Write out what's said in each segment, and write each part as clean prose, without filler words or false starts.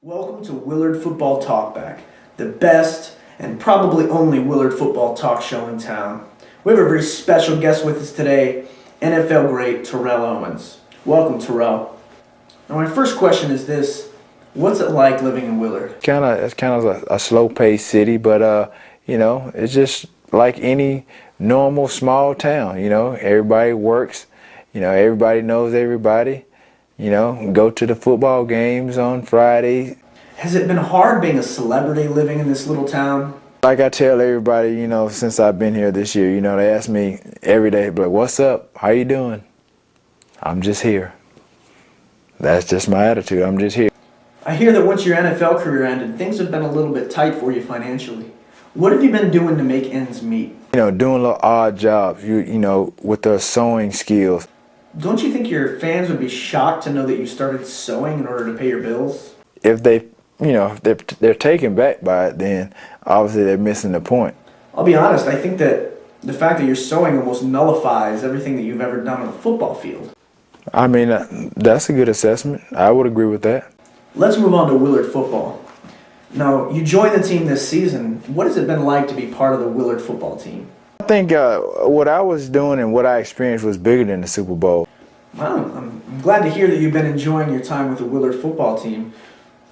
Welcome to Willard Football Talkback, the best and probably only Willard football talk show in town. We have a very special guest with us today, NFL great Terrell Owens. Welcome, Terrell. Now, my first question is this: what's it like living in Willard? It's kind of a slow-paced city, but it's just like any normal small town. Everybody works. Everybody knows everybody. Go to the football games on Friday. Has it been hard being a celebrity living in this little town? Like I tell everybody, since I've been here this year, they ask me every day, like, what's up? How you doing? I'm just here. That's just my attitude. I'm just here. I hear that once your NFL career ended, things have been a little bit tight for you financially. What have you been doing to make ends meet? Doing little odd jobs, with the sewing skills. Don't you think your fans would be shocked to know that you started sewing in order to pay your bills? If they're taken back by it, then obviously they're missing the point. I'll be honest, I think that the fact that you're sewing almost nullifies everything that you've ever done on the football field. I mean, that's a good assessment. I would agree with that. Let's move on to Willard football. Now, you joined the team this season. What has it been like to be part of the Willard football team? I think what I was doing and what I experienced was bigger than the Super Bowl. Wow, I'm glad to hear that you've been enjoying your time with the Willard football team.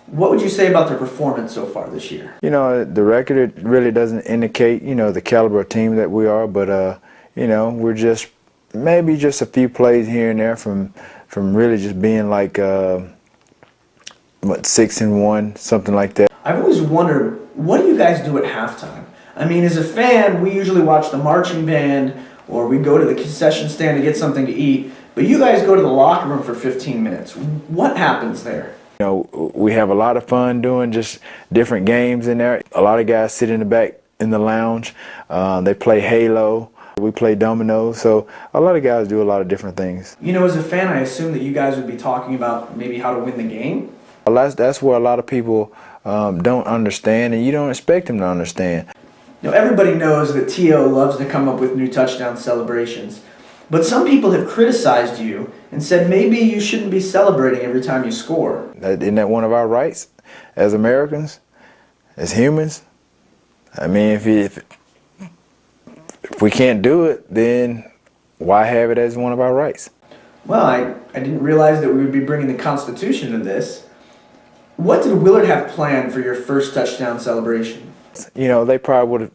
What would you say about their performance so far this year? The record really doesn't indicate, the caliber of team that we are, but, we're just maybe just a few plays here and there from really just being like, 6-1, something like that. I've always wondered, what do you guys do at halftime? I mean, as a fan, we usually watch the marching band or we go to the concession stand to get something to eat, but you guys go to the locker room for 15 minutes. What happens there? We have a lot of fun doing just different games in there. A lot of guys sit in the back in the lounge. They play Halo. We play dominoes. So a lot of guys do a lot of different things. As a fan, I assume that you guys would be talking about maybe how to win the game? Well, that's where a lot of people don't understand, and you don't expect them to understand. Everybody knows that T.O. loves to come up with new touchdown celebrations. But some people have criticized you and said maybe you shouldn't be celebrating every time you score. Isn't that one of our rights as Americans, as humans? I mean, if we can't do it, then why have it as one of our rights? Well, I didn't realize that we would be bringing the Constitution to this. What did Willard have planned for your first touchdown celebration? They probably would have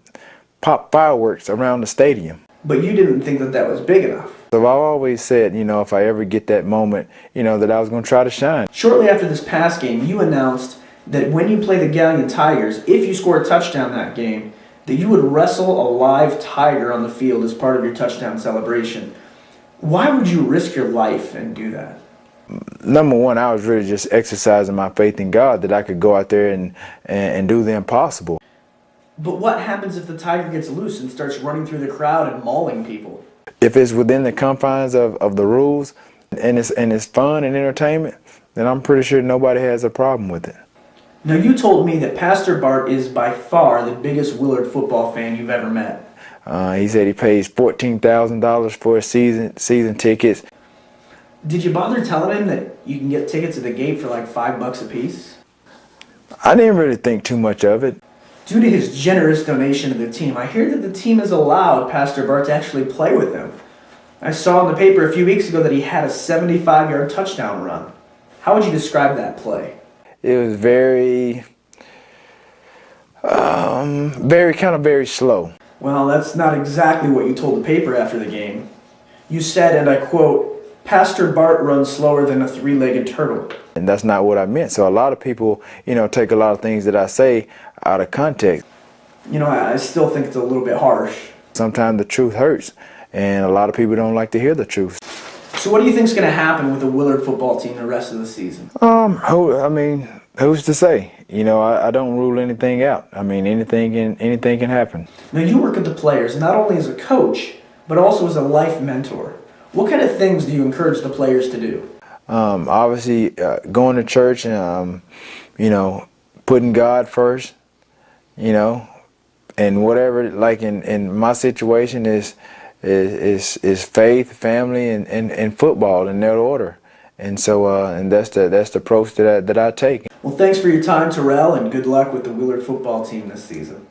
popped fireworks around the stadium. But you didn't think that was big enough. So I've always said, if I ever get that moment, that I was going to try to shine. Shortly after this past game, you announced that when you play the Galleon Tigers, if you score a touchdown that game, that you would wrestle a live tiger on the field as part of your touchdown celebration. Why would you risk your life and do that? Number one, I was really just exercising my faith in God that I could go out there and do the impossible. But what happens if the tiger gets loose and starts running through the crowd and mauling people? If it's within the confines of the rules and it's fun and entertainment, then I'm pretty sure nobody has a problem with it. Now, you told me that Pastor Bart is by far the biggest Willard football fan you've ever met. He said he pays $14,000 for his season tickets. Did you bother telling him that you can get tickets at the gate for like $5 a piece? I didn't really think too much of it. Due to his generous donation to the team, I hear that the team has allowed Pastor Bart to actually play with them. I saw in the paper a few weeks ago that he had a 75-yard touchdown run. How would you describe that play? It was very slow. Well, that's not exactly what you told the paper after the game. You said, and I quote, "Pastor Bart runs slower than a three-legged turtle." And that's not what I meant. So a lot of people, take a lot of things that I say out of context. I still think it's a little bit harsh. Sometimes the truth hurts, and a lot of people don't like to hear the truth. So what do you think is going to happen with the Willard football team the rest of the season? Who's to say? I don't rule anything out. I mean, anything can happen. Now, you work with the players not only as a coach, but also as a life mentor. What kind of things do you encourage the players to do? Obviously, going to church and, putting God first, and whatever, like in my situation is faith, family, and football in that order. And so, and that's the approach that I take. Well, thanks for your time, Terrell, and good luck with the Willard football team this season.